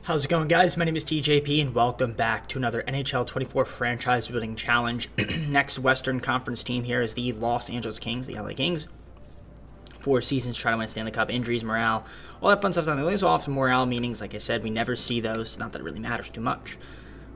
How's it going, guys? My name is TJP, and welcome back to another NHL 24 Franchise Building Challenge. Next Western Conference team here is the Los Angeles Kings, the LA Kings. 4 seasons, trying to win Stanley Cup, injuries, morale, all that fun stuff. There's often morale meetings, like I said, we never see those. Not that it really matters too much.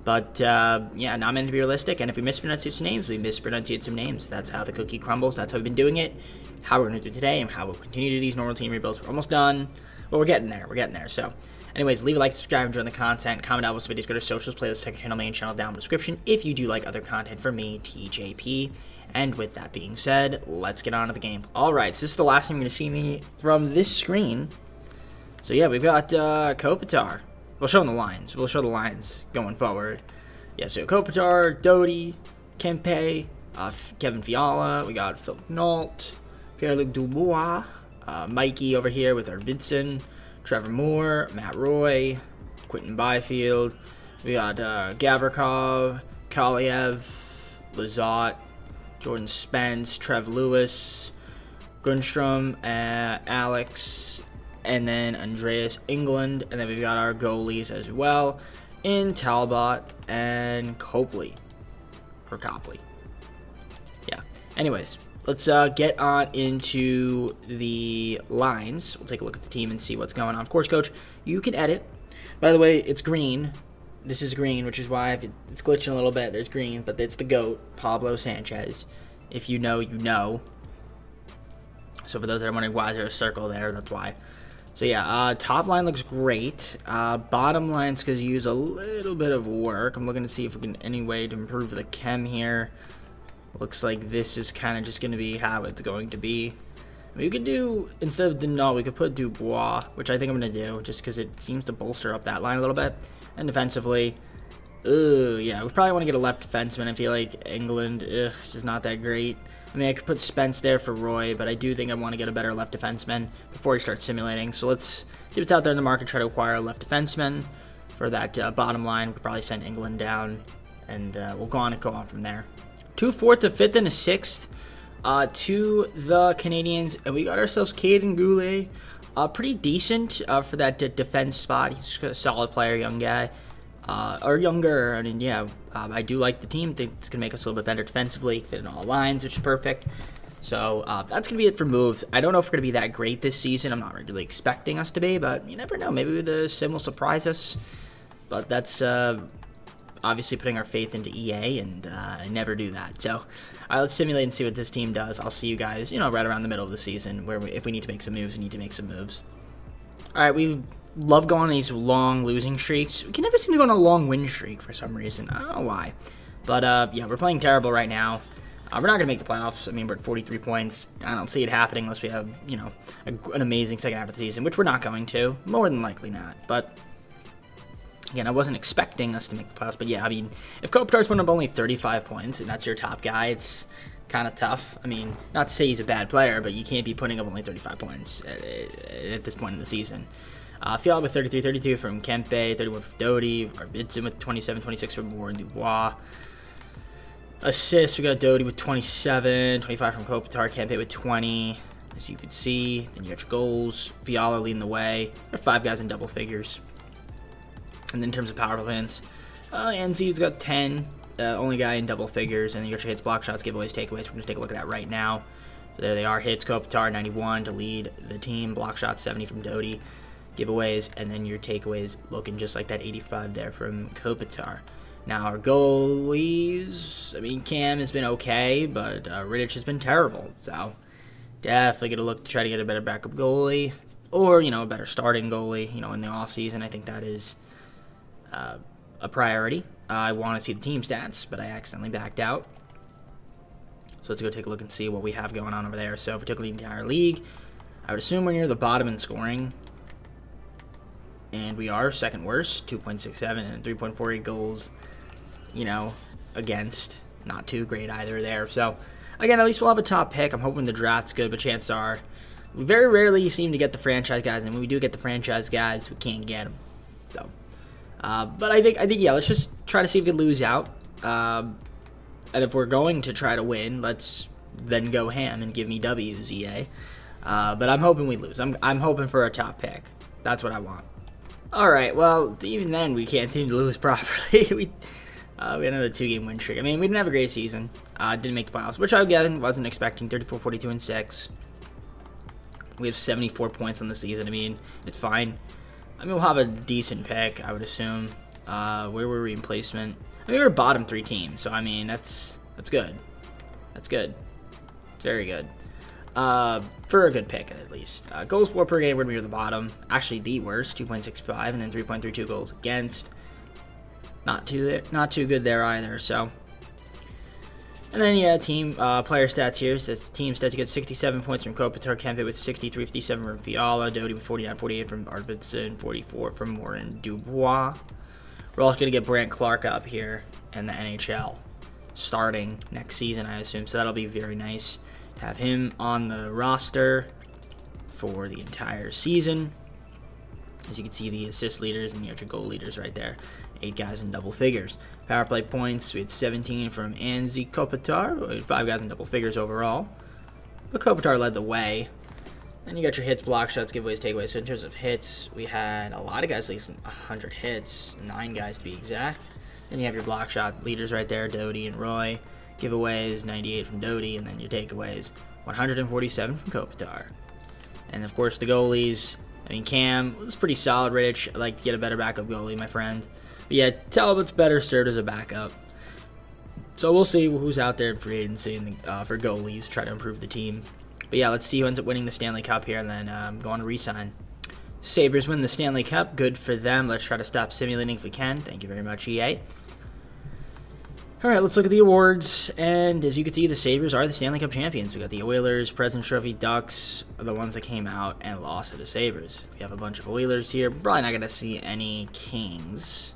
But, yeah, not meant to be realistic, and if we mispronounce some names, we mispronunciate some names. That's how the cookie crumbles. That's how we've been doing it, how we're going to do today, and how we'll continue to do these normal team rebuilds. We're almost done, but we're getting there. So, anyways, leave a like, subscribe, enjoy the content, comment out what's videos, go to socials, playlist, second channel, main channel down in the description if you do like other content from me, TJP. And with that being said, let's get on to the game. Alright, so this is the last time you're going to see me from this screen. So yeah, we've got Kopitar. We'll show them the lines. We'll show the lines going forward. Yeah, so Kopitar, Doughty, Kempe, Kevin Fiala, we got Phil Nault, Pierre-Luc Dubois, Mikey over here with Arvidsson, Trevor Moore, Matt Roy, Quentin Byfield. We got Gavrikov, Kaliev, Lizotte, Jordan Spence, Trev Lewis, Gunstrom, Alex, and then Andreas England. And then we've got our goalies as well in Talbot and Copley. Or Copley. Yeah. Anyways, let's get on into the lines. We'll take a look at the team and see what's going on. Of course, Coach, you can edit. By the way, it's green. This is green, which is why it's glitching a little bit. There's green, but it's the GOAT, Pablo Sanchez. If you know, you know. So for those that are wondering why is there a circle there, that's why. So yeah, top line looks great. Bottom line's going to use a little bit of work. I'm looking to see if we can any way to improve the chem here. Looks like this is kind of just going to be how it's going to be. I mean, we could do, instead of Denault, we could put Dubois, which I think I'm going to do, just because it seems to bolster up that line a little bit. And defensively, yeah, we probably want to get a left defenseman. I feel like England, it's just not that great. I mean, I could put Spence there for Roy, but I do think I want to get a better left defenseman before he starts simulating. So let's see what's out there in the market, try to acquire a left defenseman for that bottom line. We'll probably send England down, and we'll go on from there. 2 4th, a 5th, and a 6th to the Canadians, and we got ourselves Caden Goulet. Pretty decent for that defense spot. He's a solid player, young guy. Or younger. I mean, yeah, I do like the team. I think it's going to make us a little bit better defensively, fit in all lines, which is perfect. So that's going to be it for moves. I don't know if we're going to be that great this season. I'm not really expecting us to be, but you never know. Maybe the sim will surprise us. But that's obviously putting our faith into EA, and I never do that. So let's simulate and see what this team does. I'll see you guys, right around the middle of the season, where if we need to make some moves, we need to make some moves. All right, we love going on these long losing streaks. We can never seem to go on a long win streak for some reason. I don't know why. But, yeah, we're playing terrible right now. We're not going to make the playoffs. I mean, we're at 43 points. I don't see it happening unless we have, an amazing second half of the season, which we're not going to. More than likely not. But, again, I wasn't expecting us to make the playoffs. But, yeah, I mean, if Kopitar's putting up only 35 points and that's your top guy, it's kind of tough. I mean, not to say he's a bad player, but you can't be putting up only 35 points at this point in the season. Fiala with 33, 32 from Kempe, 31 from Doughty, Arvidsson with 27, 26 from Moore and Dubois. Assists, we got Doughty with 27, 25 from Kopitar, Kempe with 20, as you can see. Then you got your goals, Fiala leading the way. There are 5 guys in double figures. And then in terms of power play, NZ's got 10, only guy in double figures. And then you got your hits, block shots, giveaways, takeaways. We're going to take a look at that right now. So there they are, hits, Kopitar, 91 to lead the team, block shots, 70 from Doughty. Giveaways, and then your takeaways looking just like that 85 there from Kopitar. Now our goalies, I mean, Cam has been okay, but Rittich has been terrible. So definitely going to look to try to get a better backup goalie, or a better starting goalie. In the offseason, I think that is a priority. I want to see the team stats, but I accidentally backed out. So let's go take a look and see what we have going on over there. So if we took the entire league, I would assume we're near the bottom in scoring. And we are second worst, 2.67 and 3.48 goals, against. Not too great either there. So, again, at least we'll have a top pick. I'm hoping the draft's good, but chances are we very rarely seem to get the franchise guys. And when we do get the franchise guys, we can't get them. So, but I think, yeah, let's just try to see if we can lose out. And if we're going to try to win, let's then go ham and give me W's, EA. But I'm hoping we lose. I'm hoping for a top pick. That's what I want. All right, well, even then, we can't seem to lose properly. we had another 2-game win streak. I mean, we didn't have a great season. Didn't make the playoffs, which I again wasn't expecting. 34, 42, and 6. We have 74 points on the season. I mean, it's fine. I mean, we'll have a decent pick, I would assume. Where were we in placement? I mean, we were bottom 3 team, so I mean, that's good. That's good. It's very good. For a good pick, at least. Goals for per game, we're going to be near the bottom. Actually, the worst, 2.65, and then 3.32 goals against. Not too good there either, so. And then, yeah, team player stats here. So team stats, you get 67 points from Kopitar, Kempe with 63, 57 from Fiala, Doty with 49, 48 from Arvidsson, 44 from Morin Dubois. We're also going to get Brant Clark up here in the NHL starting next season, I assume. So that'll be very nice to have him on the roster for the entire season. As you can see, the assist leaders and your goal leaders right there. 8 guys in double figures. Power play points, we had 17 from Anze Kopitar. We had 5 guys in double figures overall. But Kopitar led the way. Then you got your hits, block shots, giveaways, takeaways. So in terms of hits, we had a lot of guys, at least 100 hits. 9 guys to be exact. Then you have your block shot leaders right there, Doty and Roy. Giveaways, 98 from Doty. And then your takeaways, 147 from Kopitar. And of course, the goalies. I mean, Cam was pretty solid, Rich. I'd like to get a better backup goalie, my friend. But yeah, Talbot's better served as a backup. So we'll see who's out there in free agency for goalies, try to improve the team. But yeah, let's see who ends up winning the Stanley Cup here and then go on to re-sign. Sabres win the Stanley Cup. Good for them. Let's try to stop simulating if we can. Thank you very much, EA. All right, let's look at the awards. And as you can see, the Sabres are the Stanley Cup champions. We got the Oilers, President's Trophy, Ducks are the ones that came out and lost to the Sabres. We have a bunch of Oilers here. We're probably not going to see any Kings.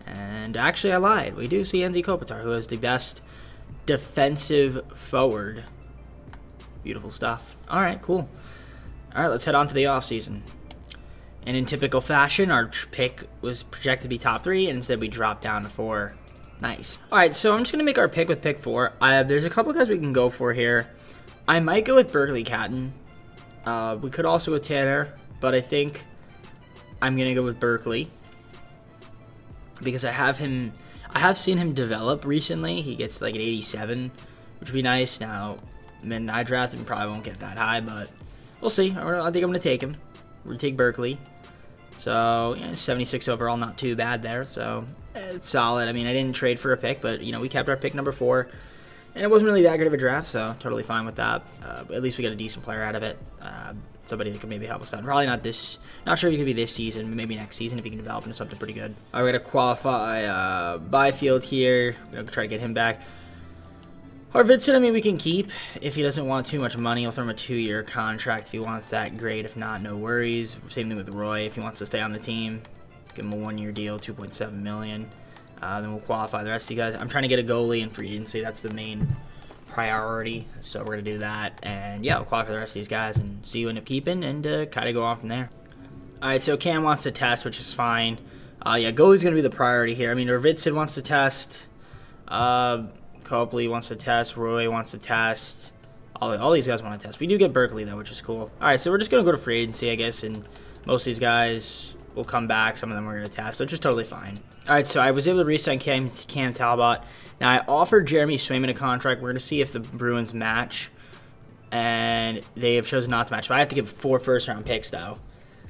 And actually, I lied. We do see Anze Kopitar, who is the best defensive forward. Beautiful stuff. All right, cool. All right, let's head on to the offseason. And in typical fashion, our pick was projected to be top 3, and instead we dropped down to 4. Nice. All right, so I'm just going to make our pick with pick 4. There's a couple guys we can go for here. I might go with Berkeley Catton. We could also with Tanner, but I think I'm going to go with Berkeley. Because I have seen him develop recently. He gets like an 87, which would be nice. Now, when I drafted him, probably won't get that high, but we'll see. I think I'm going to take him. We're going to take Berkeley. So, yeah, 76 overall, not too bad there. So, it's solid. I mean, I didn't trade for a pick, but, we kept our pick number 4. And it wasn't really that good of a draft, so totally fine with that. But at least we got a decent player out of it. Somebody that could maybe help us out. Probably not this. Not sure if he could be this season, but maybe next season if he can develop into something pretty good. All right, we're going to qualify Byfield here. We're going to try to get him back. Arvidsson, I mean, we can keep. If he doesn't want too much money, we'll throw him a 2-year contract. If he wants that, great. If not, no worries. Same thing with Roy. If he wants to stay on the team, give him a 1-year deal, $2.7 million. Then we'll qualify the rest of you guys. I'm trying to get a goalie in free agency. That's the main priority, so we're going to do that, and yeah, we'll qualify the rest of these guys and see who end up keeping, and kind of go on from there. Alright, so Cam wants to test, which is fine. Yeah, goalie's going to be the priority here. I mean, Arvidsson wants to test, Copley wants to test, Roy wants to test, all these guys want to test. We do get Berkeley, though, which is cool. Alright, so we're just going to go to free agency, I guess, and most of these guys will come back. Some of them we're going to test, so it's just totally fine. Alright, so I was able to re-sign Cam Talbot. Now, I offered Jeremy Swayman a contract. We're going to see if the Bruins match, and they have chosen not to match. But I have to give 4 first-round picks, though.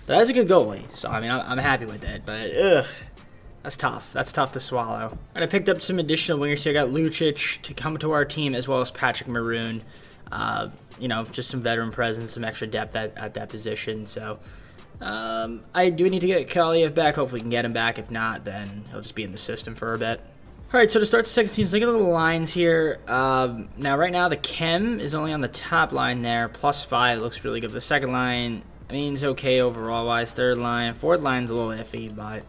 But that's a good goalie, so, I mean, I'm happy with it. But, ugh, that's tough. That's tough to swallow. And I picked up some additional wingers here. I got Lucic to come to our team, as well as Patrick Maroon. Just some veteran presence, some extra depth at that position. So, I do need to get Kaliev back. Hopefully we can get him back. If not, then he'll just be in the system for a bit. All right, so to start the second season, look at the lines here. Now, right now, the Chem is only on the top line there, +5. It looks really good. The second line, I mean, it's okay overall-wise. Third line, fourth line's a little iffy, but,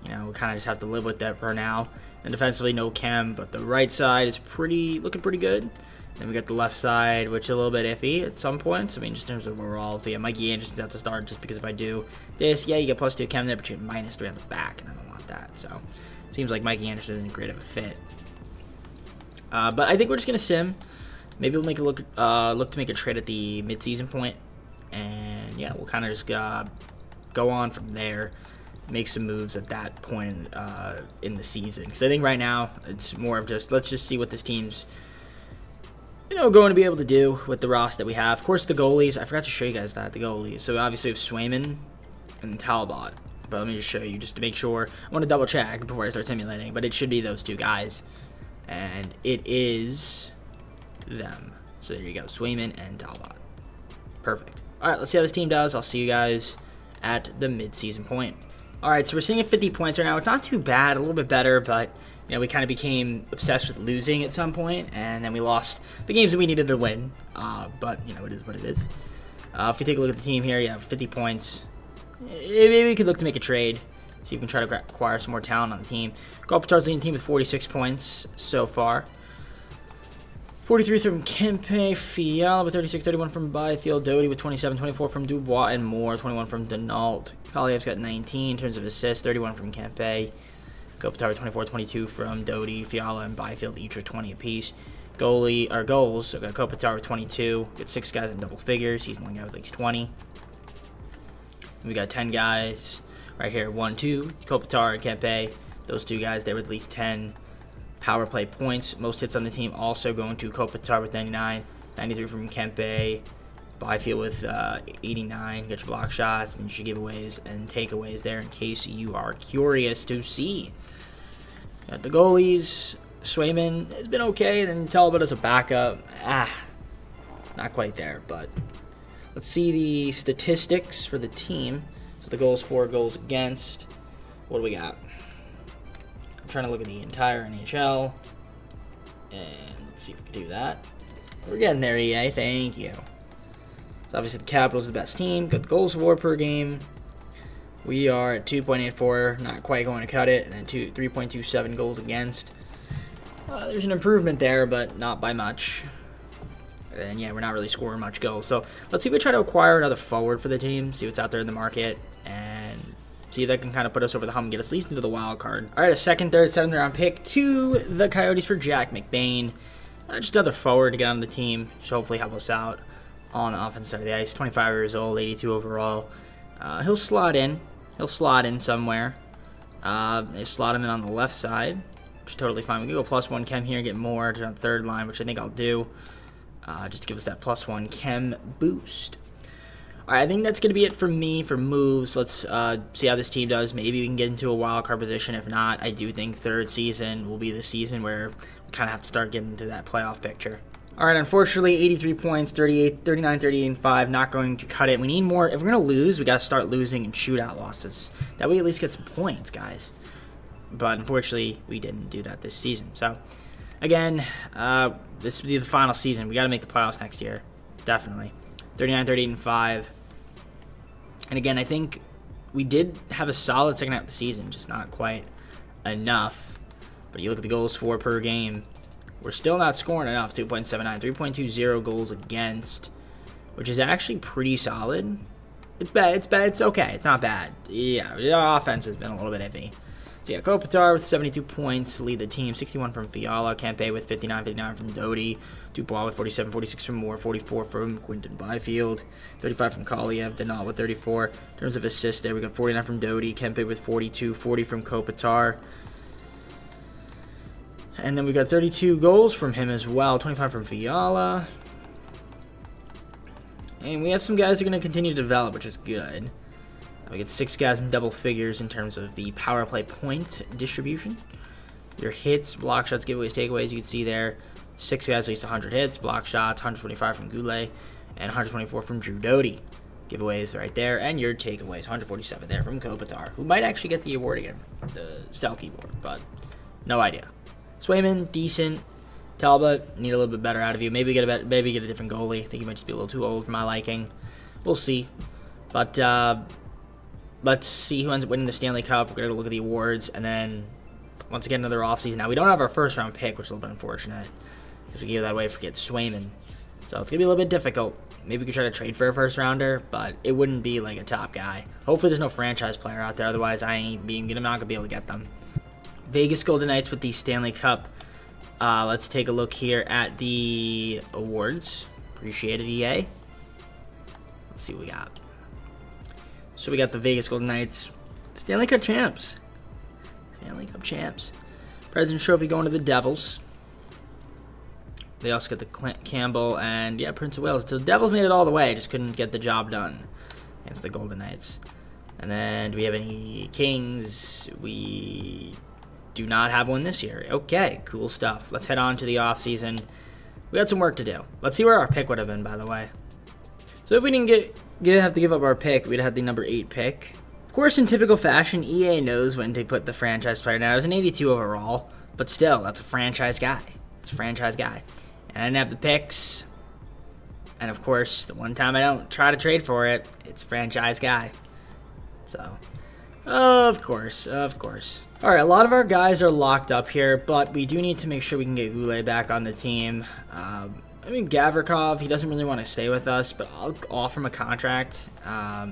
we kind of just have to live with that for now. And defensively, no Chem, but the right side is looking pretty good. Then we got the left side, which is a little bit iffy at some points. I mean, just in terms of overall. So, yeah, Mikey Anderson's at the start just because if I do this, yeah, you get +2 Chem there, but you get -3 on the back, and I don't want that, so... Seems like Mikey Anderson isn't great of a fit. But I think we're just going to sim. Maybe we'll make a look to make a trade at the midseason point. And, yeah, we'll kind of just go on from there. make some moves at that point in the season. Because I think right now it's more of just let's just see what this team's going to be able to do with the roster that we have. Of course, the goalies. I forgot to show you guys the goalies. So obviously we have Swayman and Talbot. But let me just show you just to make sure. I want to double check before I start simulating. But it should be those two guys. And it is them. So there you go. Swayman and Talbot. Perfect. All right, let's see how this team does. I'll see you guys at the midseason point. All right, so we're sitting at 50 points right now. It's not too bad, a little bit better, but we kind of became obsessed with losing at some point, and then we lost the games that we needed to win. But it is what it is. If we take a look at the team here, 50 points. Maybe we could look to make a trade, see if we can try to acquire some more talent on the team. Kopitar's leading the team with 46 points so far. 43 from Kempe, Fiala with 36, 31 from Byfield, Doty with 27, 24 from Dubois and Moore, 21 from Denault. Kaliev's got 19 in terms of assists, 31 from Kempe. Kopitar with 24, 22 from Doty, Fiala and Byfield, each with 20 apiece. Goals, so got Kopitar with 22, got 6 guys in double figures, he's the only guy with at least 20. We got 10 guys right here, 1, 2, Kopitar and Kempe, those 2 guys there with at least 10 power play points. Most hits on the team also going to Kopitar with 99, 93 from Kempe, Byfield with 89. Get your block shots and your giveaways and takeaways there in case you are curious to see. Got the goalies. Swayman has been okay, and then Talbot as a backup. Not quite there, but let's see the statistics for the team. So the goals for, goals against. What do we got? Trying to look at the entire NHL, and let's see if we can do that. We're getting there, EA. Thank you. So obviously the Capitals are the best team. Got the goals for per game. We are at 2.84, not quite going to cut it, and then 3.27 goals against. There's an improvement there, but not by much. And we're not really scoring much goals. So let's see if we try to acquire another forward for the team. See what's out there in the market, and see if that can kind of put us over the hump and get us at least into the wild card. All right, a second, third, 7th round pick to the Coyotes for Jack McBain. Just another forward to get on the team. Should hopefully help us out on the offensive side of the ice. 25 years old, 82 overall. He'll slot in. He'll slot in somewhere. They slot him in on the left side, which is totally fine. We can go +1 chem here and get more to the third line, which I think I'll do. Just to give us that +1 chem boost. All right, I think that's going to be it for me for moves. Let's see how this team does. Maybe we can get into a wild card position. If not, I do think third season will be the season where we kind of have to start getting into that playoff picture. All right, unfortunately, 83 points, 39, 38, and 5, not going to cut it. We need more. If we're going to lose, we got to start losing in shootout losses. That way we at least get some points, guys. But unfortunately, we didn't do that this season. So, again, this will be the final season. We got to make the playoffs next year, definitely. 39, 38, and 5. And again, I think we did have a solid second half of the season, just not quite enough. But you look at the goals for per game, we're still not scoring enough. 2.79, 3.20 goals against, which is actually pretty solid. It's bad. It's okay. It's not bad. Yeah, the offense has been a little bit iffy. So yeah, Kopitar with 72 points to lead the team. 61 from Fiala. Kempe with 59 from Doty. Dubois with 47, 46 from Moore. 44 from Quinton Byfield. 35 from Kaliev. Denault with 34. In terms of assists there, we got 49 from Doty. Kempe with 42. 40 from Kopitar. And then we got 32 goals from him as well. 25 from Fiala. And we have some guys who are going to continue to develop, which is good. We get 6 guys in double figures in terms of the power play point distribution. Your hits, block shots, giveaways, takeaways, you can see there. 6 guys, at least 100 hits, block shots, 125 from Goulet, and 124 from Drew Doty. Giveaways right there, and your takeaways, 147 there from Kopitar, who might actually get the award again, the Selke award, but no idea. Swayman, decent. Talbot, need a little bit better out of you. Maybe get a different goalie. I think he might just be a little too old for my liking. We'll see. But let's see who ends up winning the Stanley Cup. We're going to look at the awards, and then once again, another offseason. Now, we don't have our first-round pick, which is a little bit unfortunate, because we gave that away for get Swayman. So it's going to be a little bit difficult. Maybe we could try to trade for a first-rounder, but it wouldn't be like a top guy. Hopefully there's no franchise player out there. Otherwise, I'm not going to be able to get them. Vegas Golden Knights with the Stanley Cup. Let's take a look here at the awards. Appreciate it, EA. Let's see what we got. So we got the Vegas Golden Knights, Stanley Cup champs. Stanley Cup champs. President's Trophy going to the Devils. They also get the Clint Campbell and, yeah, Prince of Wales. So the Devils made it all the way. Just couldn't get the job done against the Golden Knights. And then, do we have any Kings? We do not have one this year. Okay, cool stuff. Let's head on to the offseason. We had some work to do. Let's see where our pick would have been, by the way. So if we didn't have to give up our pick, we'd have the number 8 pick. Of course, in typical fashion, EA knows when to put the franchise player. Now, it was an 82 overall, but still, that's a franchise guy. It's a franchise guy. And I didn't have the picks. And of course, the one time I don't try to trade for it, it's franchise guy. So, of course. All right, a lot of our guys are locked up here, but we do need to make sure we can get Goulet back on the team. I mean, Gavrikov, he doesn't really want to stay with us, but I'll offer him a contract.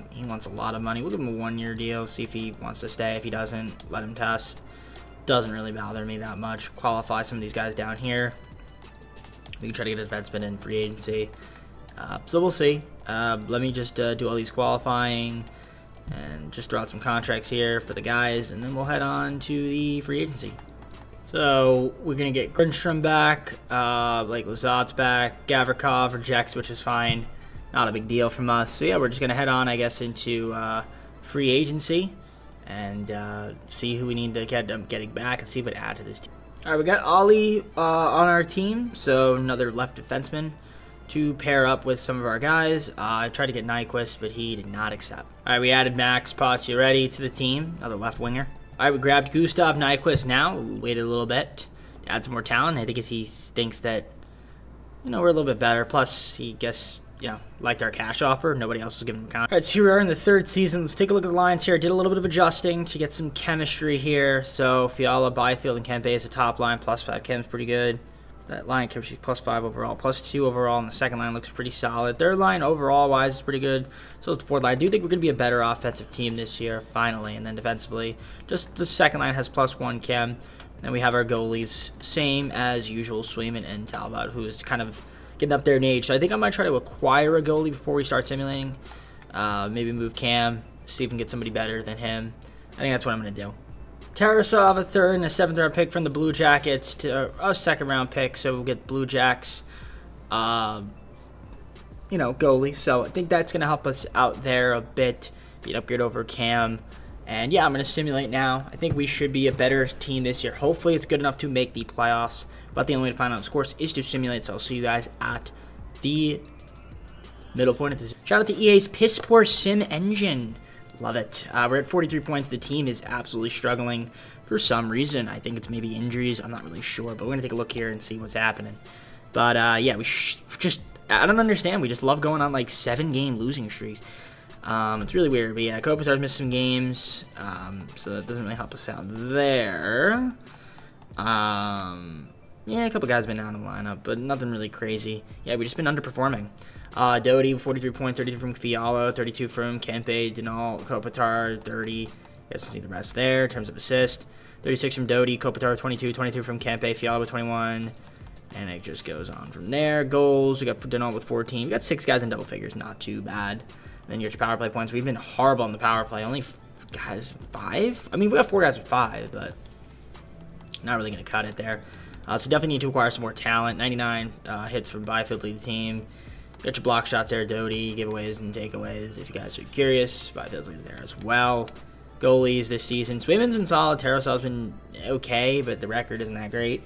He wants a lot of money. We'll give him a 1-year deal, see if he wants to stay. If he doesn't, let him test. Doesn't really bother me that much. Qualify some of these guys down here. We can try to get a defenseman in free agency. So we'll see. Let me just do all these qualifying and just draw out some contracts here for the guys, and then we'll head on to the free agency. So we're going to get Grinstrom back, like Lazat's back, Gavrikov rejects, which is fine. Not a big deal from us. So yeah, we're just going to head on, I guess, into free agency and see who we need to get getting back and see if we add to this team. All right, we got Ollie on our team, so another left defenseman to pair up with some of our guys. I tried to get Nyquist, but he did not accept. All right, we added Max Pacioretty to the team, another left winger. All right, we grabbed Gustav Nyquist now. Waited a little bit to add some more talent. I think he thinks that, we're a little bit better. Plus, he liked our cash offer. Nobody else was giving him a contract. All right, so here we are in the 3rd season. Let's take a look at the lines here. Did a little bit of adjusting to get some chemistry here. So Fiala, Byfield, and Kempe is the top line. +5 chem's pretty good. That line chemistry +5 overall, +2 overall, and the second line looks pretty solid. Third line overall-wise is pretty good. So is the fourth line. I do think we're going to be a better offensive team this year, finally, and then defensively. Just the second line has +1 chem. And we have our goalies, same as usual, Swayman and Talbot, who is kind of getting up there in age. So I think I'm going to try to acquire a goalie before we start simulating. Maybe move Cam, see if we can get somebody better than him. I think that's what I'm going to do. Tarasov, a 3rd and a 7th round pick from the Blue Jackets to a 2nd round pick, so we'll get Blue Jacks, goalie. So I think that's going to help us out there a bit, be an upgrade over Cam. And yeah, I'm going to simulate now. I think we should be a better team this year. Hopefully it's good enough to make the playoffs, but the only way to find out, of course, is to simulate. So I'll see you guys at the middle point of this. Shout out to EA's piss poor sim engine. Love it. We're at 43 points. The team is absolutely struggling for some reason. I think it's maybe injuries. I'm not really sure, but we're going to take a look here and see what's happening. But, yeah, I don't understand. We just love going on, 7-game losing streaks. It's really weird. But, yeah, Kopitar's missed some games, so that doesn't really help us out there. Yeah, a couple guys been out of the lineup, but nothing really crazy. Yeah, we've just been underperforming. Doty, 43 points, 32 from Fiala, 32 from Kempe, Denal, Kopitar, 30. Guess we'll see the rest there in terms of assist. 36 from Doty, Kopitar, 22 from Kempe, Fiala with 21. And it just goes on from there. Goals, we got Denal with 14. We got 6 guys in double figures, not too bad. And then your power play points. We've been horrible on the power play. Only guys 5? I mean, we got 4 guys with 5, but not really going to cut it there. So definitely need to acquire some more talent. 99 hits from Byfield to the team. Got your block shots there, Doty, giveaways and takeaways. If you guys are curious, Byfield's there as well. Goalies this season. Swayman's been solid. Tarasov's been okay, but the record isn't that great.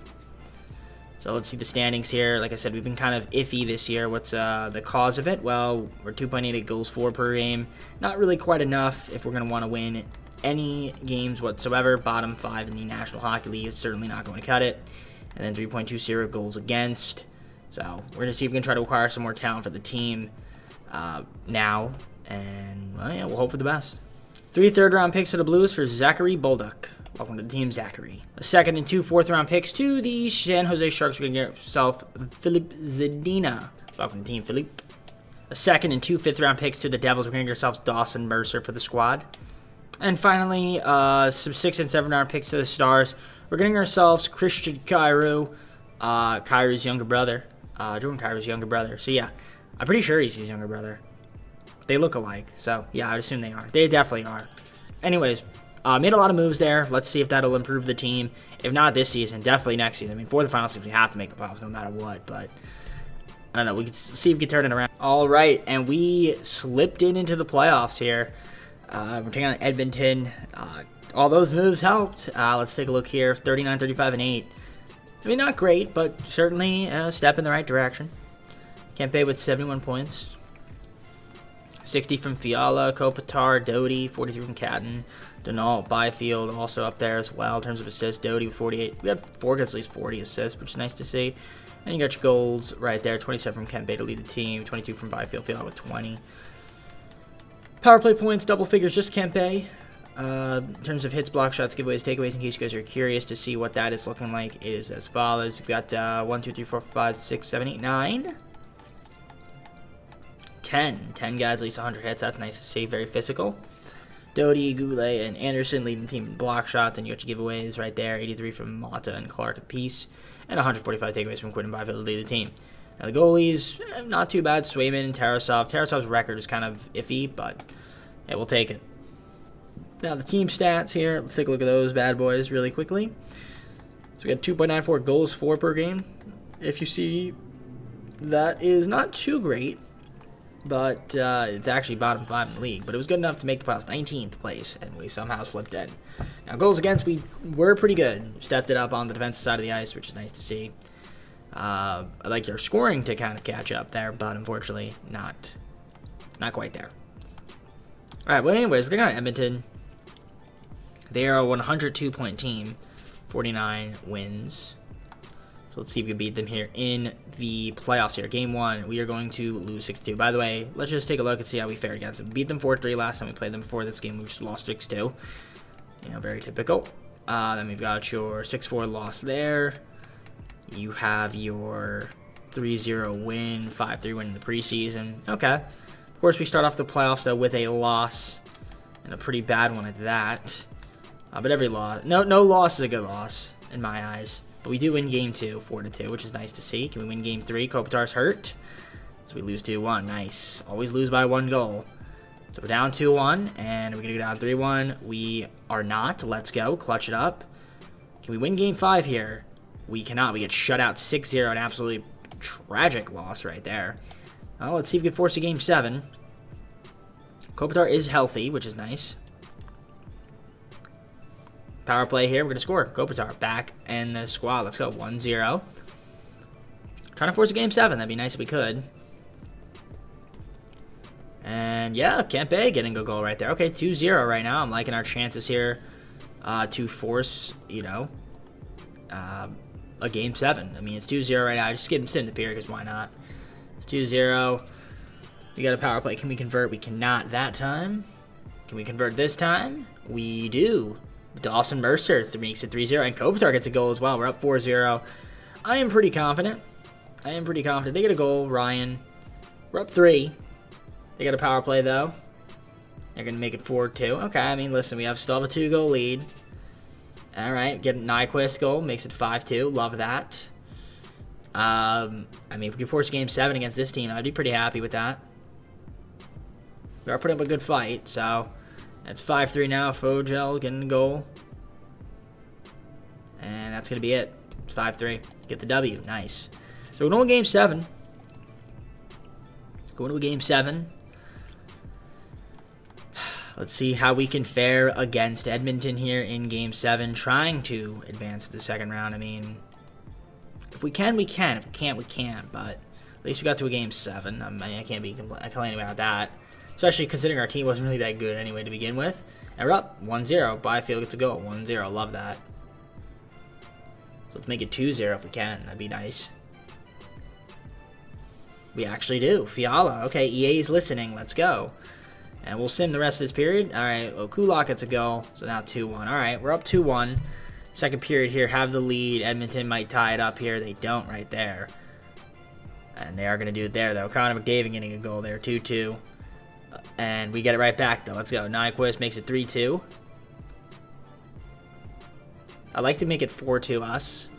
So let's see the standings here. Like I said, we've been kind of iffy this year. What's the cause of it? Well, we're 2.88 goals for per game. Not really quite enough if we're going to want to win any games whatsoever. Bottom 5 in the National Hockey League is certainly not going to cut it. And then 3.20 goals against. So we're going to see if we can try to acquire some more talent for the team now. And, well, yeah, we'll hope for the best. 3 third-round picks to the Blues for Zachary Bolduc. Welcome to the team, Zachary. A 2nd and 2 fourth-round picks to the San Jose Sharks. We're going to get yourself Philip Zadina. Welcome to the team, Philippe. A 2nd and 2 fifth-round picks to the Devils. We're going to get ourselves Dawson Mercer for the squad. And finally, some 6th and 7th-round picks to the Stars. We're getting ourselves Christian Kyrou, Kyrou's younger brother. Jordan Kyrou's younger brother. So, yeah, I'm pretty sure he's his younger brother. They look alike. So, yeah, I'd assume they are. They definitely are. Anyways, Made a lot of moves there. Let's see if that'll improve the team. If not this season, definitely next season. I mean, for the final season, we have to make the playoffs no matter what. But I don't know. We can see if we can turn it around. All right, and we slipped into the playoffs here. We're taking on Edmonton. All those moves helped. Let's take a look here. 39, 35, and 8. I mean, not great, but certainly a step in the right direction. Kempe with 71 points. 60 from Fiala, Kopitar, Doty, 43 from Catton, Denault, Byfield also up there as well in terms of assists. Doty with 48. We had 4 guys at least 40 assists, which is nice to see. And you got your goals right there. 27 from Kempe to lead the team. 22 from Byfield. Fiala with 20. Power play points, double figures, just Kempe. In terms of hits, block shots, giveaways, takeaways, in case you guys are curious to see what that is looking like, it is as follows. We've got 1, 2, 3, 4, 5, 6, 7, 8, 9. 10 guys, at least 100 hits. That's nice to see. Very physical. Doty, Goulet, and Anderson leading the team in block shots, and you got your giveaways right there. 83 from Mata and Clark apiece, and 145 takeaways from Quinn and Byfield to lead the team. Now the goalies, not too bad. Swayman and Tarasov. Tarasov's record is kind of iffy, but yeah, we'll take it. Now the team stats here. Let's take a look at those bad boys really quickly. So we got 2.94 goals for per game. If you see, that is not too great. But it's actually bottom 5 in the league. But it was good enough to make the playoffs. 19th place, and we somehow slipped in. Now, goals against, we were pretty good. Stepped it up on the defensive side of the ice, which is nice to see. I like your scoring to kind of catch up there, but unfortunately, not quite there. All right, well, anyways, we're taking on Edmonton. They are a 102-point team, 49 wins. So let's see if we can beat them here in the playoffs here. Game 1, we are going to lose 6-2. By the way, let's just take a look and see how we fared against them. We beat them 4-3 last time we played them. Before this game, we just lost 6-2. You know, very typical. Then we've got your 6-4 loss there. You have your 3-0 win, 5-3 win in the preseason. Okay. Of course, we start off the playoffs, though, with a loss, and a pretty bad one at that. But every loss, no loss is a good loss, in my eyes. But we do win Game 2, 4-2, which is nice to see. Can we win Game 3? Kopitar's hurt. So we lose 2-1. Nice. Always lose by 1 goal. So we're down 2-1, and we're going to go down 3-1. We are not. Let's go. Clutch it up. Can we win Game 5 here? We cannot. We get shut out 6-0. An absolutely tragic loss right there. Well, let's see if we can force a Game 7. Kopitar is healthy, which is nice. Power play here. We're going to score. Kopitar back in the squad. Let's go. 1-0. Trying to force a Game 7. That'd be nice if we could. And yeah, Kempe getting a goal right there. Okay, 2-0 right now. I'm liking our chances here to force, you know, a Game 7. I mean, it's 2-0 right now. I just skip the period because why not? It's 2-0. We got a power play. Can we convert? We cannot that time. Can we convert this time? We do. Dawson Mercer makes it 3-0, and Kopitar gets a goal as well. We're up 4-0. I am pretty confident. They get a goal, Ryan. We're up 3. They got a power play, though. They're going to make it 4-2. Okay, I mean, listen, we still have a 2-goal lead. All right, get a Nyquist goal, makes it 5-2. Love that. I mean, if we can force Game 7 against this team, I'd be pretty happy with that. We are putting up a good fight, so that's 5-3 now. Fogel getting the goal. And that's going to be it. It's 5-3. Get the W. Nice. So we're going to Game 7. Going to Game 7. Let's see how we can fare against Edmonton here in Game 7. Trying to advance to the second round. I mean, if we can, we can. If we can't, we can't. But at least we got to a Game 7. I mean, I can't be complaining about that. Especially considering our team wasn't really that good anyway to begin with. And we're up 1-0. Byfield gets a goal. 1-0. Love that. So let's make it 2-0 if we can. That'd be nice. We actually do. Fiala. Okay, EA's listening. Let's go. And we'll sim the rest of this period. All right, well, Kulak gets a goal. So now 2-1. All right, we're up 2-1. Second period here. Have the lead. Edmonton might tie it up here. They don't right there. And they are going to do it there, though. Connor McDavid getting a goal there. 2-2. And we get it right back, though. Let's go. Nyquist makes it 3-2. I like to make it 4-2 us.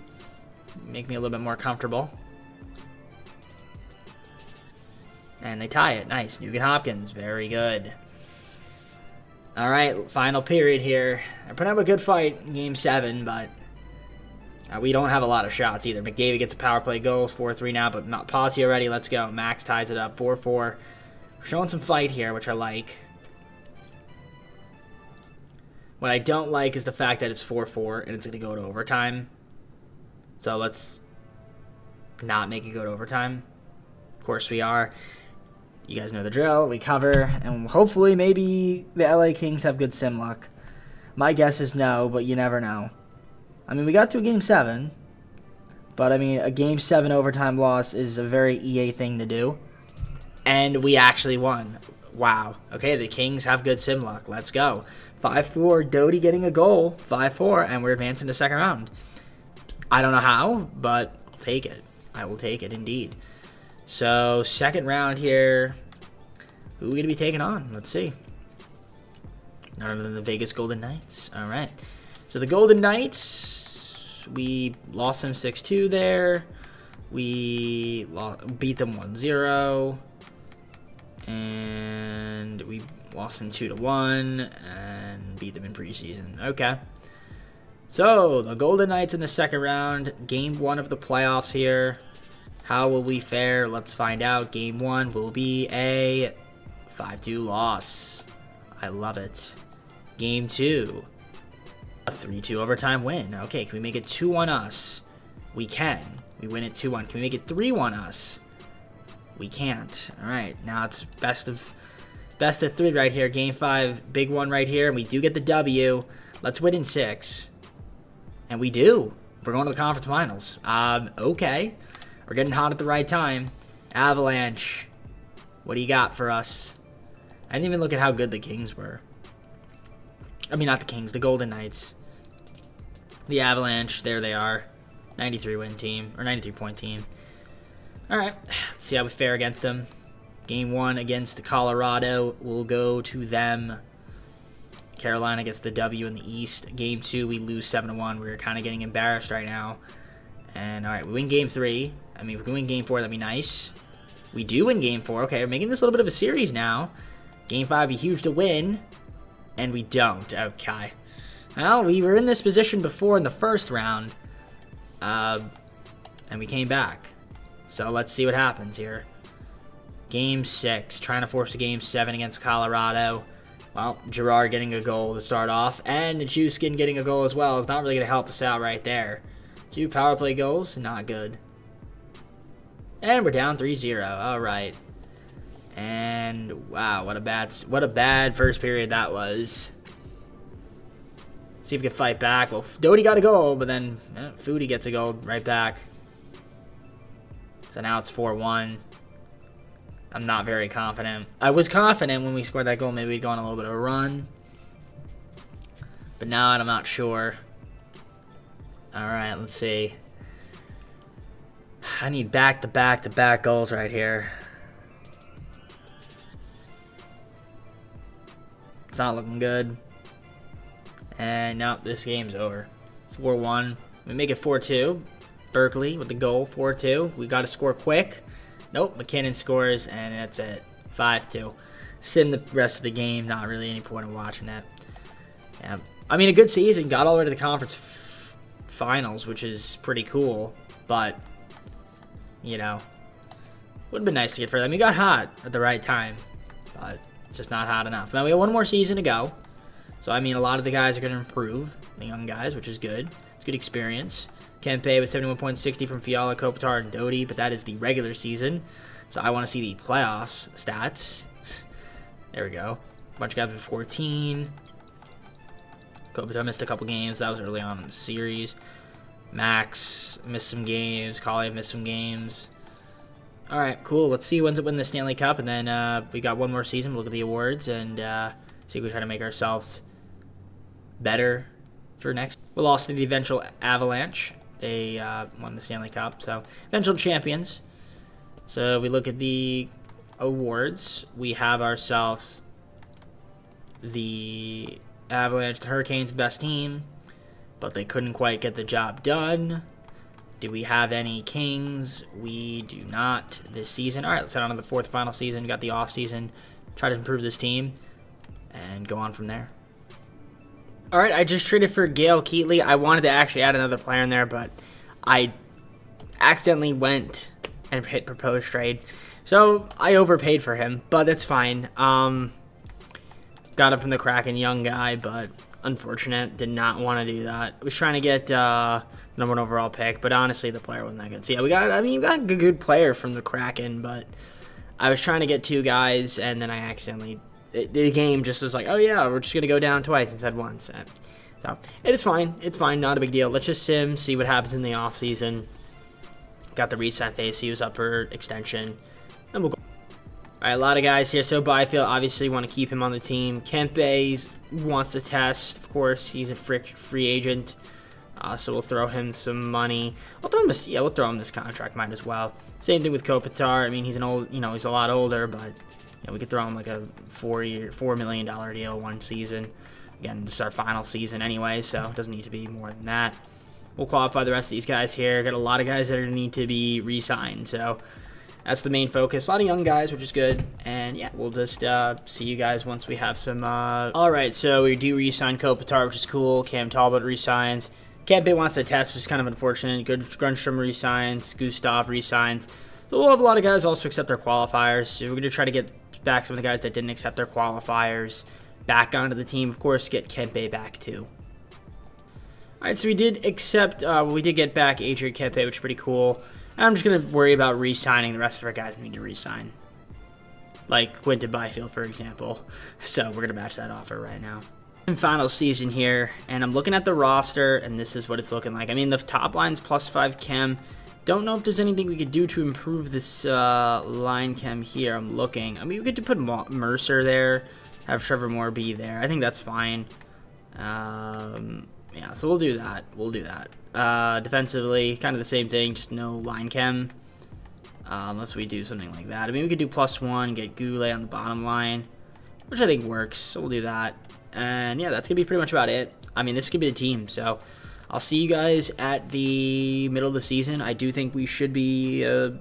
Make me a little bit more comfortable. And they tie it. Nice. Nugent Hopkins. Very good. All right, final period here. I put up a good fight in Game 7, but we don't have a lot of shots either. McDavid gets a power play goal, 4-3 now, but not Posse already. Let's go. Max ties it up, 4-4. We're showing some fight here, which I like. What I don't like is the fact that it's 4-4 and it's going to go to overtime. So let's not make it go to overtime. Of course we are. You guys know the drill. We cover, and hopefully maybe the LA Kings have good sim luck. My guess is no, but you never know. I mean, we got to a Game 7, but I mean, a Game 7 overtime loss is a very EA thing to do. And we actually won. Wow. Okay, the Kings have good sim luck. Let's go. 5-4, Doughty getting a goal. 5-4, and we're advancing to second round. I don't know how, but I'll take it. I will take it, indeed. So, second round here. Who are we going to be taking on? Let's see. None other than the Vegas Golden Knights. All right. So, the Golden Knights, we lost them 6-2 there. We beat them 1-0. And we lost them 2-1 and beat them in preseason. Okay. So, the Golden Knights in the second round. Game 1 of the playoffs here. How will we fare? Let's find out. Game 1 will be a 5-2 loss. I love it. Game 2, a 3-2 overtime win. Okay, can we make it 2-1 us? We can. We win it 2-1. Can we make it 3-1 us? We can't. All right, now it's best of 3 right here. Game 5, big one right here, and we do get the W. Let's win in 6. And we do. We're going to the conference finals. Okay. We're getting hot at the right time. Avalanche. What do you got for us? I didn't even look at how good the Kings were. I mean, not the Kings, the Golden Knights. The Avalanche, there they are. 93 win team, or 93 point team. All right, let's see how we fare against them. Game 1 against Colorado. We'll go to them. Carolina gets the W in the East. Game 2, we lose 7-1. We're kind of getting embarrassed right now. And, all right, we win Game 3. I mean, if we can win Game 4, that'd be nice. We do win Game 4. Okay, we're making this a little bit of a series now. Game 5 would be huge to win. And we don't. Okay. Well, we were in this position before in the first round. And we came back. So let's see what happens here. Game 6. Trying to force a Game 7 against Colorado. Well, Girard getting a goal to start off. And Nichushkin getting a goal as well. It's not really going to help us out right there. 2 power play goals. Not good. And we're down 3-0. All right. And wow, what a bad first period that was. See if we can fight back. Well, Doughty got a goal, but then Foodie gets a goal right back. So now it's 4-1. I'm not very confident. I was confident when we scored that goal. Maybe we'd go on a little bit of a run. But now I'm not sure. All right, let's see. I need back-to-back goals right here. It's not looking good. And no, this game's over. 4-1. We make it 4-2. Berkeley with the goal, 4-2. We got to score quick. Nope, McKinnon scores, and that's it. 5-2. Sim the rest of the game. Not really any point in watching it. Yeah, I mean, a good season. Got all the way to the conference finals, which is pretty cool. But, you know, would have been nice to get further. I mean, we got hot at the right time, but just not hot enough. Now, we have one more season to go. So, I mean, a lot of the guys are going to improve, the young guys, which is good. It's good experience. Kempe with 71.60 from Fiala, Kopitar, and Doughty, but that is the regular season. So, I want to see the playoffs stats. There we go. A bunch of guys with 14. Kopitar missed a couple games. That was early on in the series. Max missed some games. Kalev missed some games. All right, cool. Let's see who ends up winning the Stanley Cup, and then we got one more season. We'll look at the awards and see if we try to make ourselves better for next. We lost to the eventual Avalanche. They won the Stanley Cup, so eventual champions. So we look at the awards. We have ourselves the Avalanche, the Hurricanes, best team, but they couldn't quite get the job done. Do we have any Kings? We do not this season. All right, let's head on to the fourth final season. We got the offseason. Try to improve this team. and go on from there. All right, I just traded for Gail Keatley. I wanted to actually add another player in there, but I accidentally went and hit propose trade. So I overpaid for him, but it's fine. Got him from the Kraken, young guy, but unfortunate. Did not want to do that. I was trying to get number 1 overall pick, but honestly, the player wasn't that good. So yeah, you got a good player from the Kraken, but I was trying to get 2 guys, and then I accidentally, the game just was like, oh yeah, we're just gonna go down twice instead of once. So it is fine. It's fine. Not a big deal. Let's just sim, see what happens in the offseason. Got the resign phase. He was up for extension, and we'll go. All right, a lot of guys here. So Byfield, obviously, want to keep him on the team. Kempe wants to test. Of course, he's a free agent, so we'll throw him some money. We'll throw him this contract. Might as well. Same thing with Kopitar. I mean, he's he's a lot older, but we could throw him like a $4 million deal, 1 season. Again, this is our final season anyway, so it doesn't need to be more than that. We'll qualify the rest of these guys here. Got a lot of guys that need to be re-signed, so that's the main focus. A lot of young guys, which is good. And yeah, we'll just see you guys once we have some. All right, so we do re-sign Kopitar, which is cool. Cam Talbot re-signs. Kempe wants to test, which is kind of unfortunate. Grundstrom re-signs. Gustav re-signs. So we'll have a lot of guys also accept their qualifiers. So we're going to try to get back some of the guys that didn't accept their qualifiers back onto the team. Of course, get Kempe back too. All right, so we did accept. We did get back Adrian Kempe, which is pretty cool. And I'm just going to worry about re-signing the rest of our guys that need to re-sign. Like Quinton Byfield, for example. So we're going to match that offer right now. And final season here, and I'm looking at the roster, and this is what it's looking like. I mean, the top line's +5 chem. Don't know if there's anything we could do to improve this line chem here. I'm looking. I mean, we could put Mercer there, have Trevor Moore be there. I think that's fine. Yeah, so we'll do that. Defensively, kind of the same thing, just no line chem. Unless we do something like that. I mean, we could do +1, get Goulet on the bottom line, which I think works, so we'll do that. And yeah, that's going to be pretty much about it. I mean, this could be the team, so I'll see you guys at the middle of the season. I do think we should be a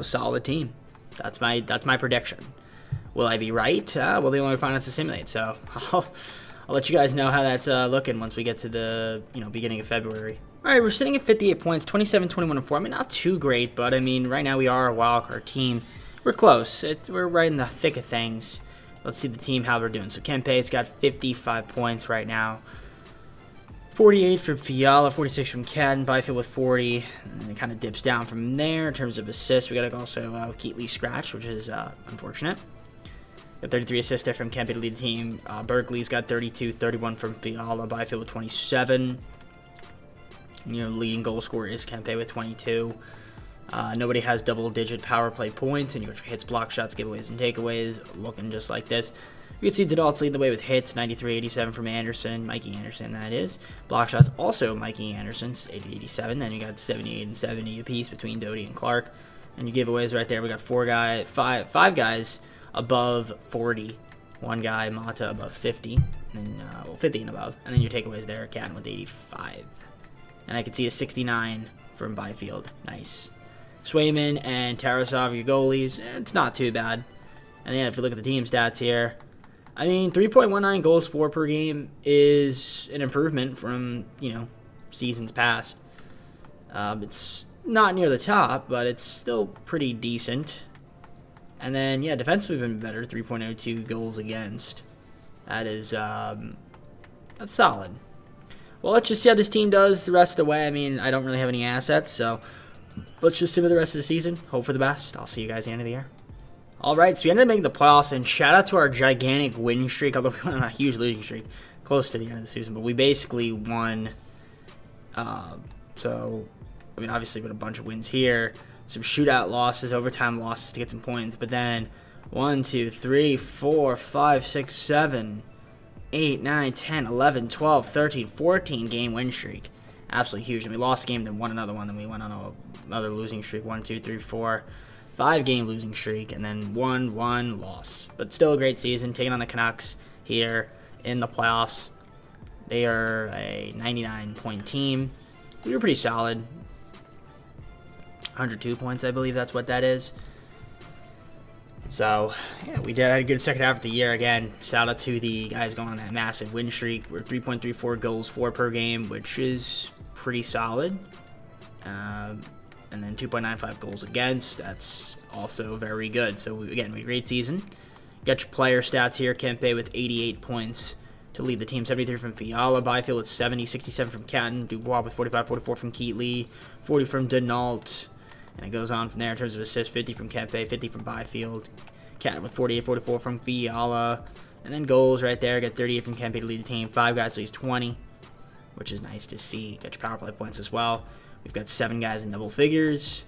solid team. That's my prediction. Will I be right? Well, the only way to find out is to simulate, so I'll let you guys know how that's looking once we get to the beginning of February. All right, we're sitting at 58 points, 27, 21, and 4. I mean, not too great, but I mean, right now we are a wildcard team. We're close. We're right in the thick of things. Let's see the team, how we're doing. So Kempe's got 55 points right now. 48 from Fiala, 46 from Ken, Byfield with 40. And it kind of dips down from there in terms of assists. We got also Keatley scratch, which is unfortunate. Got 33 assists there from Kempe to lead the team. Berkeley's got 32, 31 from Fiala. Byfield with 27. Leading goal scorer is Kempe with 22. Nobody has double-digit power play points, and you got your hits, block shots, giveaways, and takeaways looking just like this. You can see Dadalt's leading the way with hits, 93-87 from Anderson, Mikey Anderson, that is. Block shots, also Mikey Anderson's 80-87. Then you got 78 and 70 apiece between Doty and Clark. And your giveaways right there, we got five guys above 40. One guy, Mata, above 50, and then 50 and above. And then your takeaways there, Canton with 85. And I can see a 69 from Byfield. Nice. Swayman and Tarasov, your goalies. It's not too bad. And then if you look at the team stats here, I mean, 3.19 goals for per game is an improvement from, seasons past. It's not near the top, but it's still pretty decent. And then, yeah, defensively been better, 3.02 goals against. That is, that's solid. Well, let's just see how this team does the rest of the way. I mean, I don't really have any assets, so let's just see for the rest of the season. Hope for the best. I'll see you guys at the end of the year. All right, so we ended up making the playoffs, and shout out to our gigantic win streak, although we went on a huge losing streak close to the end of the season, but we basically won. So, I mean, obviously with a bunch of wins here, some shootout losses, overtime losses to get some points, but then 1, 2, 3, 4, 5, 6, 7, 8, 9, 10, 11, 12, 13, 14 game win streak. Absolutely huge. And we lost a game, then won another one, then we went on another losing streak. 1, 2, 3, 4, 5 game losing streak, and then 1 loss. But still a great season, taking on the Canucks here in the playoffs. They are a 99-point team. We were pretty solid. 102 points, I believe that's what that is. So, yeah, we had a good second half of the year. Again, shout out to the guys going on that massive win streak. We're 3.34 goals for per game, which is pretty solid. And then 2.95 goals against. That's also very good. So, again, we had a great season. Got your player stats here. Kempe with 88 points to lead the team. 73 from Fiala. Byfield with 70. 67 from Catton. Dubois with 45. 44 from Keatley. 40 from Denault. And it goes on from there in terms of assists. 50 from Kempe. 50 from Byfield. Catton with 48. 44 from Fiala. And then goals right there. Got 38 from Kempe to lead the team. 5 guys leads 20, which is nice to see. Got your power play points as well. We've got 7 guys in double figures.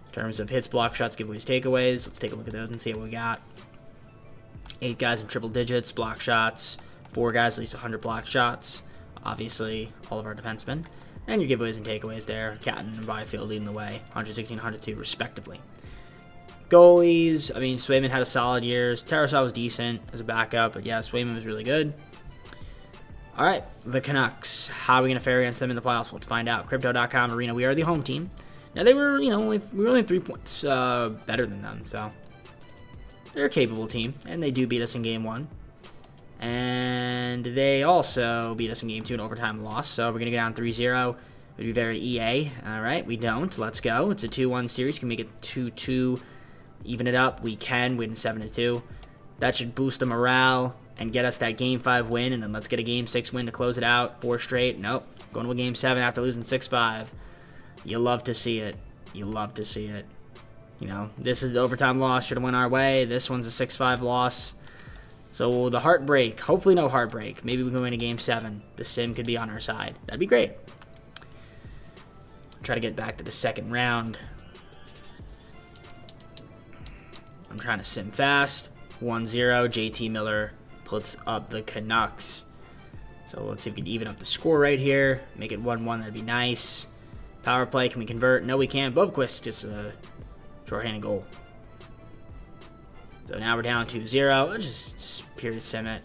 In terms of hits, block shots, giveaways, takeaways. Let's take a look at those and see what we got. 8 guys in triple digits, block shots. 4 guys at least 100 block shots. Obviously, all of our defensemen. And your giveaways and takeaways there. Catton and Byfield leading the way. 116 and 102 respectively. Goalies, I mean, Swayman had a solid year. Tarasov was decent as a backup, but yeah, Swayman was really good. All right, the Canucks. How are we going to fare against them in the playoffs? Let's find out. Crypto.com Arena. We are the home team. Now, they were, we were only 3 points better than them, so they're a capable team, and they do beat us in Game 1. And they also beat us in Game 2 in overtime loss, so we're going to go down 3-0. It would be very EA. All right, we don't. Let's go. It's a 2-1 series. Can we make it 2-2, even it up? We can win 7-2. That should boost the morale and get us that Game 5 win, and then let's get a Game 6 win to close it out. 4 straight. Nope. Going to a Game 7 after losing 6-5. You love to see it. You love to see it. This is the overtime loss. Should have went our way. This one's a 6-5 loss. So the heartbreak. Hopefully no heartbreak. Maybe we can win a Game 7. The sim could be on our side. That'd be great. Try to get back to the second round. I'm trying to sim fast. 1-0. JT Miller puts up the Canucks. So let's see if we can even up the score right here. Make it 1-1. That'd be nice. Power play. Can we convert? No, we can't. Bobquist just a shorthanded goal. So now we're down 2-0. Let's just period sim it.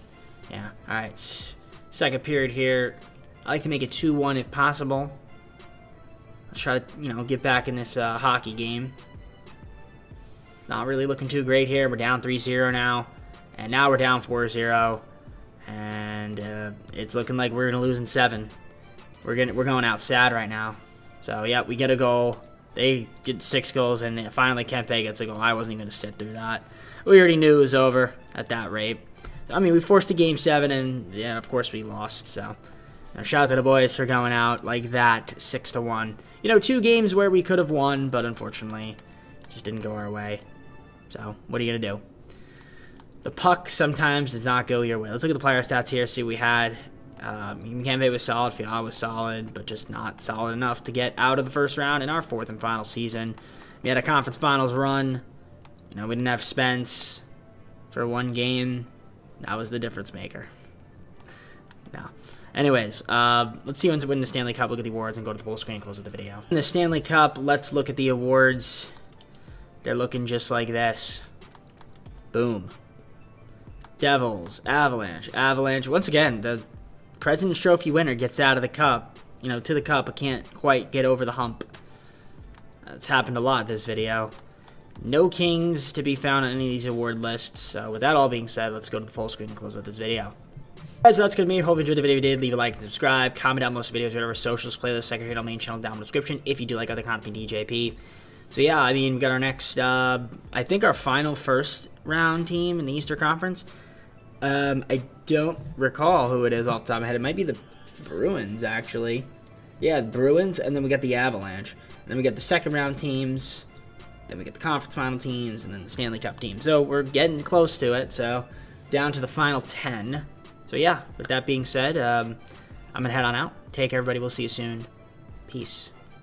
Yeah. All right. Second period here. I like to make it 2-1 if possible. Let's try to, get back in this hockey game. Not really looking too great here. We're down 3-0 now. And now we're down 4-0. And it's looking like we're going to lose in 7. We're going out sad right now. So, yeah, we get a goal. They get 6 goals, and finally Kempe gets a goal. I wasn't even going to sit through that. We already knew it was over at that rate. I mean, we forced a Game 7, and, yeah, of course we lost. So, shout out to the boys for going out like that, 6-1. 2 games where we could have won, but unfortunately, just didn't go our way. So, what are you going to do? The puck sometimes does not go your way. Let's look at the player stats here, see what we had. Kempe was solid, Fiala was solid, but just not solid enough to get out of the first round in our 4th and final season. We had a conference finals run. We didn't have Spence for 1 game. That was the difference maker. No. Anyways, let's see who's winning the Stanley Cup. Look at the awards and go to the full screen and close with the video. In the Stanley Cup, let's look at the awards. They're looking just like this. Boom. Devils, Avalanche. Once again, the President's Trophy winner gets out of the cup. To the cup, but can't quite get over the hump. That's happened a lot this video. No Kings to be found on any of these award lists. So with that all being said, let's go to the full screen and close with this video. Guys, so that's going to be. Hope you enjoyed the video. If you did, leave a like and subscribe. Comment down most videos, whatever socials, playlist, second on main channel down in the description. If you do like other content from DJP. So yeah, I mean, we got our next, I think our final first round team in the Eastern Conference. I don't recall who it is off the top of my head. It might be the Bruins, actually. Yeah, Bruins, and then we got the Avalanche. And then we got the second round teams. Then we get the conference final teams, and then the Stanley Cup team. So we're getting close to it. So down to the final 10. So yeah, with that being said, I'm going to head on out. Take care, everybody. We'll see you soon. Peace.